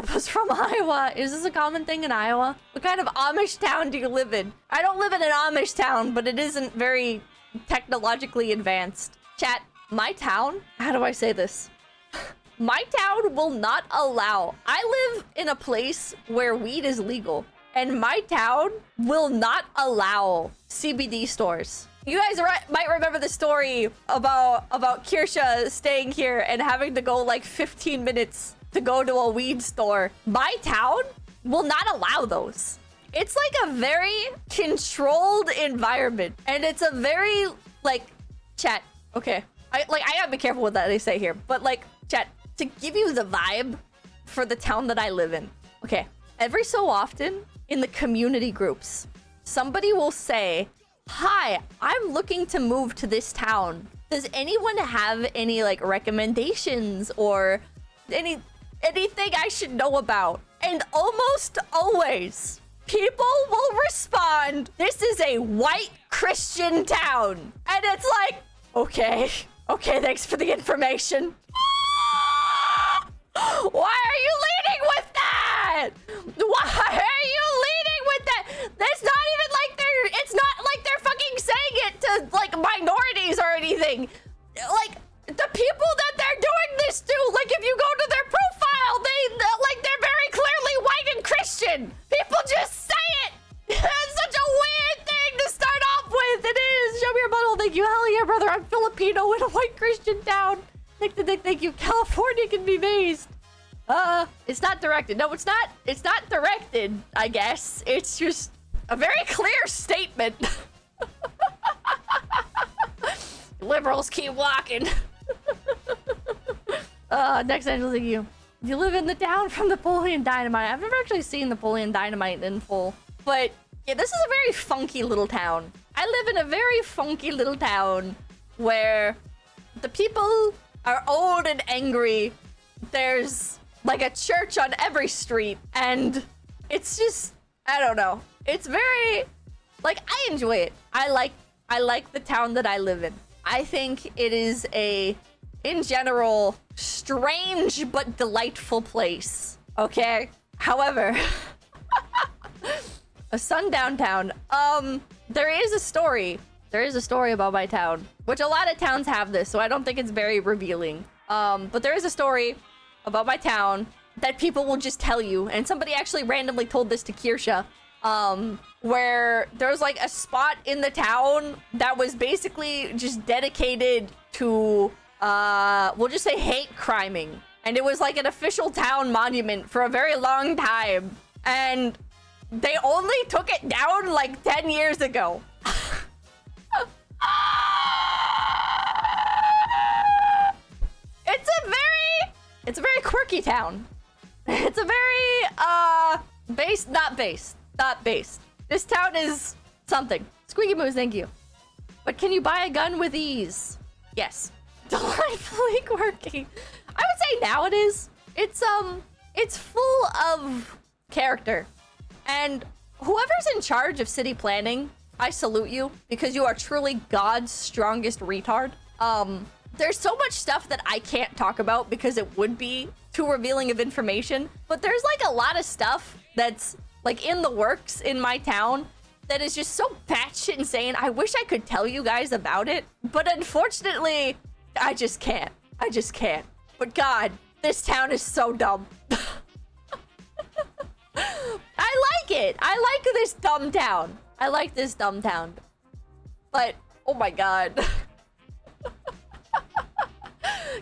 Pippa's from Iowa. Is this a common thing in Iowa? What kind of Amish town do you live in? I don't live in an Amish town, but it isn't very technologically advanced. Chat, my town, how do I say this? My town will not allow. I live in a place where weed is legal, and my town will not allow CBD stores. You guys might remember the story about Kirsha staying here and having to go like 15 minutes to go to a weed store. My town will not allow those. It's like a very controlled environment, and it's a very like chat. Okay, I gotta be careful with that I say here, but like chat, to give you the vibe for the town that I live in. Okay, every so often in the community groups, somebody will say, "Hi, I'm looking to move to this town. Does anyone have any like recommendations or anything I should know about?" And almost always, people will respond, "This is a white Christian town." And it's like, okay, thanks for the information. Why are you leading with that? Why are you leading with that? That's not even like it's not like they're fucking saying it to like minorities or anything. Like the people that they're doing this to, like if you go to their profile, they're very clearly white and Christian. People just say it. That's such a weird thing to start off with. It is. Show me your butthole. Thank you. Hell yeah, brother. I'm Filipino in a white Christian town. Thank you. California can be based. It's not directed. No, it's not. It's not directed, I guess. It's just a very clear statement. Liberals keep walking. Next Angel, thank you. You live in the town from Napoleon Dynamite. I've never actually seen Napoleon Dynamite in full. But yeah, this is a very funky little town. I live in a very funky little town where the people are old and angry. There's like a church on every street, and it's just, I don't know. It's very, like, I enjoy it. I like the town that I live in. I think it is a, in general, strange but delightful place. Okay? However, a sundown town. There is a story. There is a story about my town, which a lot of towns have this, so I don't think it's very revealing. But there is a story about my town that people will just tell you, and somebody actually randomly told this to Kirsha, where there's like a spot in the town that was basically just dedicated to, we'll just say hate criming. And it was like an official town monument for a very long time. And they only took it down like 10 years ago. It's a very quirky town. It's a very, not based. This town is something. Squeaky Moose, thank you. But can you buy a gun with ease? Yes. Delightfully quirky. I would say now it is. It's full of character. And whoever's in charge of city planning, I salute you, because you are truly God's strongest retard. There's so much stuff that I can't talk about because it would be too revealing of information. But there's like a lot of stuff that's like in the works in my town that is just so batshit insane. I wish I could tell you guys about it, but unfortunately, I just can't. But God, this town is so dumb. I like it. I like this dumb town. I like this dumb town. But, oh my God.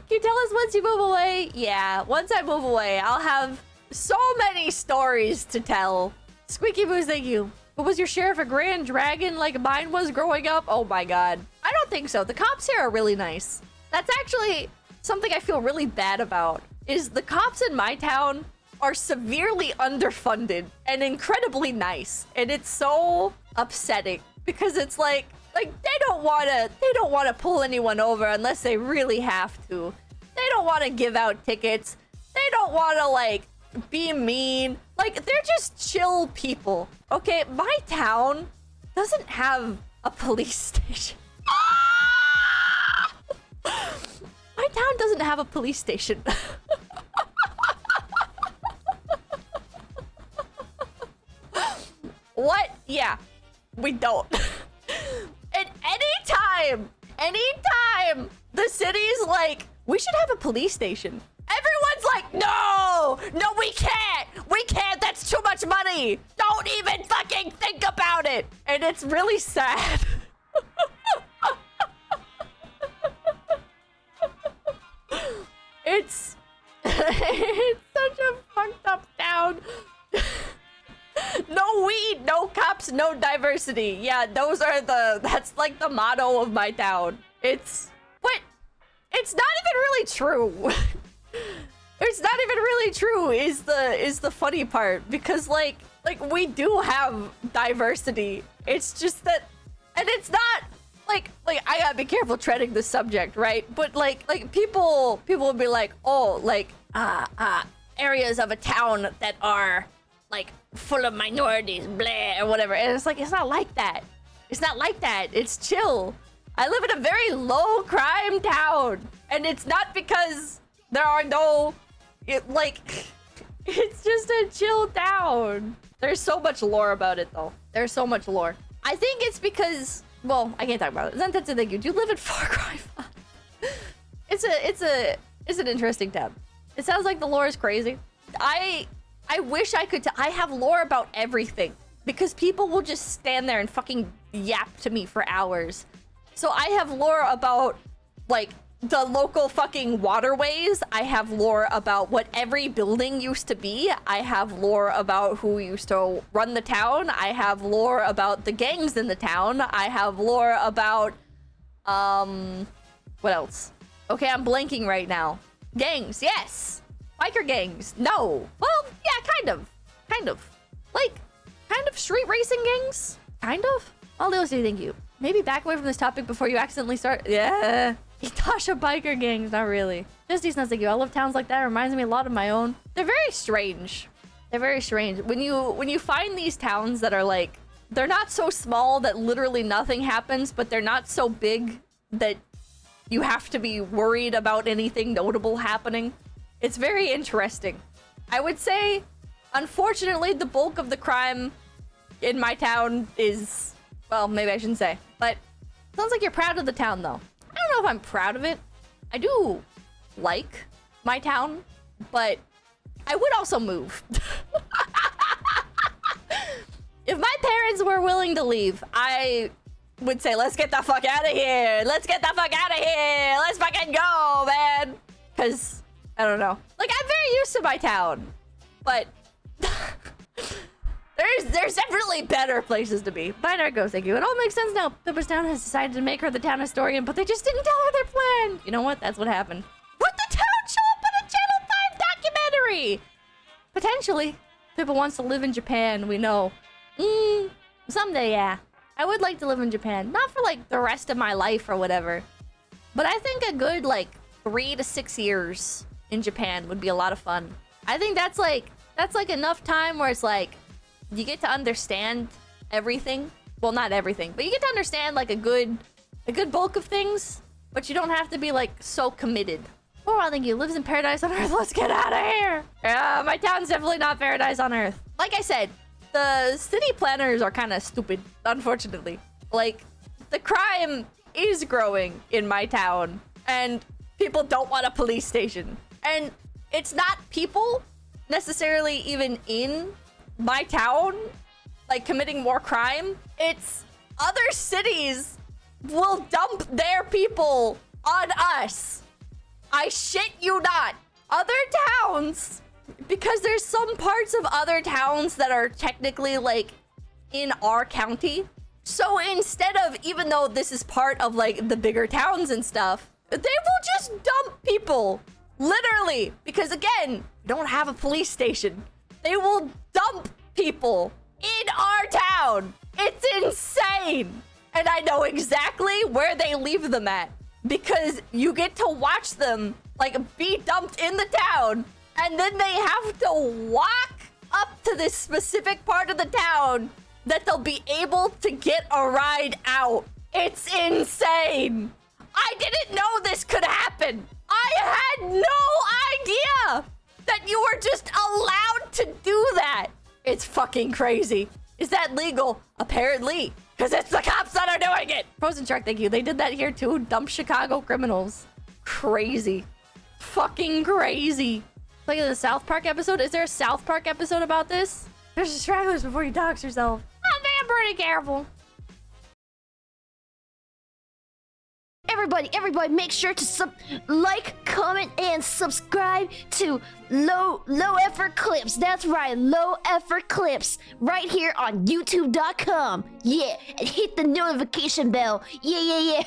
Can you tell us once you move away? Yeah, once I move away, I'll have so many stories to tell. Squeaky Moose, thank you. But was your sheriff a grand dragon like mine was growing up? Oh my God. I don't think so. The cops here are really nice. That's actually something I feel really bad about, is the cops in my town are severely underfunded and incredibly nice. And it's so upsetting because it's like they don't want to pull anyone over unless they really have to. They don't want to give out tickets. They don't want to like be mean. Like, they're just chill people. Okay, my town doesn't have a police station. My town doesn't have a police station. What? Yeah, we don't. And anytime the city's like, we should have a police station, everyone's like, no, we can't, that's too much money. Don't even fucking think about it. And it's really sad. It's such a fucked up town. No weed, no cops, no diversity. Yeah, that's like the motto of my town. But it's not even really true. It's not even really true is the funny part, because like we do have diversity. It's just that, and it's not like I gotta be careful treading the subject, right? But like people will be like, oh, like areas of a town that are like full of minorities, blah, or whatever. And it's like, it's not like that. It's not like that. It's chill. I live in a very low crime town, and it's not because there are no, it's just a chill town. There's so much lore about it though. There's so much lore. I think it's because, well, I can't talk about it. Zentetsu, thank you. Do you live in Far Cry 5? It's an interesting town. It sounds like the lore is crazy. I wish I could. I have lore about everything, because people will just stand there and fucking yap to me for hours. So I have lore about like the local fucking waterways. I have lore about what every building used to be. I have lore about who used to run the town. I have lore about the gangs in the town. I have lore about what else? Okay, I'm blanking right now. Gangs, yes. Biker gangs, no. Well, yeah, kind of. Like, kind of street racing gangs? Kind of? I'll listen, thank you. Maybe back away from this topic before you accidentally start. Yeah. Itasha biker gangs, not really. Just decent, thank you. I love towns like that. It reminds me a lot of my own. They're very strange. They're very strange. When you find these towns that are like, they're not so small that literally nothing happens, but they're not so big that you have to be worried about anything notable happening. It's very interesting. I would say, unfortunately, the bulk of the crime in my town is, well, maybe I shouldn't say, but sounds like you're proud of the town, though. I don't know if I'm proud of it. I do like my town, but I would also move. If my parents were willing to leave, I would say, let's get the fuck out of here. Let's get the fuck out of here. Let's fucking go, man. Because, I don't know. Like, I'm very used to my town, but there's definitely better places to be. Bye, Narco, thank you. It all makes sense now. Pippa's town has decided to make her the town historian, but they just didn't tell her their plan. You know what? That's what happened. Would the town show up in a Channel 5 documentary? Potentially. Pippa wants to live in Japan, we know. Someday, yeah. I would like to live in Japan. Not for, like, the rest of my life or whatever. But I think a good, like, 3 to 6 years in Japan would be a lot of fun. I think that's like enough time where it's like, you get to understand everything. Well, not everything, but you get to understand, like, a good bulk of things. But you don't have to be, like, so committed. Oh, I think you lives in paradise on Earth. Let's get out of here. Yeah, my town's definitely not paradise on Earth. Like I said, the city planners are kind of stupid, unfortunately. Like, the crime is growing in my town, and people don't want a police station. And it's not people necessarily even in my town, like, committing more crime. It's other cities will dump their people on us. I shit you not. Other towns, because there's some parts of other towns that are technically, like, in our county. So instead of, even though this is part of, like, the bigger towns and stuff, they will just dump people. Literally. Because, again, we don't have a police station. They will dump people in our town. It's insane. And I know exactly where they leave them at. Because you get to watch them, like, be dumped in the town. And then they have to walk up to this specific part of the town that they'll be able to get a ride out. It's insane. I didn't know this could happen. I had no idea that you were just allowed to do that. It's fucking crazy. Is that legal? Apparently, because it's the cops that are doing it. Frozen Shark, thank you. They did that here too. Dumb Chicago criminals. Crazy. Fucking crazy. Like in the South Park episode. Is there a South Park episode about this? There's the stragglers before you dox yourself. I'm being pretty careful. Everybody, make sure to like, comment, and subscribe to Low Effort Clips. That's right, Low Effort Clips, right here on YouTube.com. Yeah, and hit the notification bell. Yeah.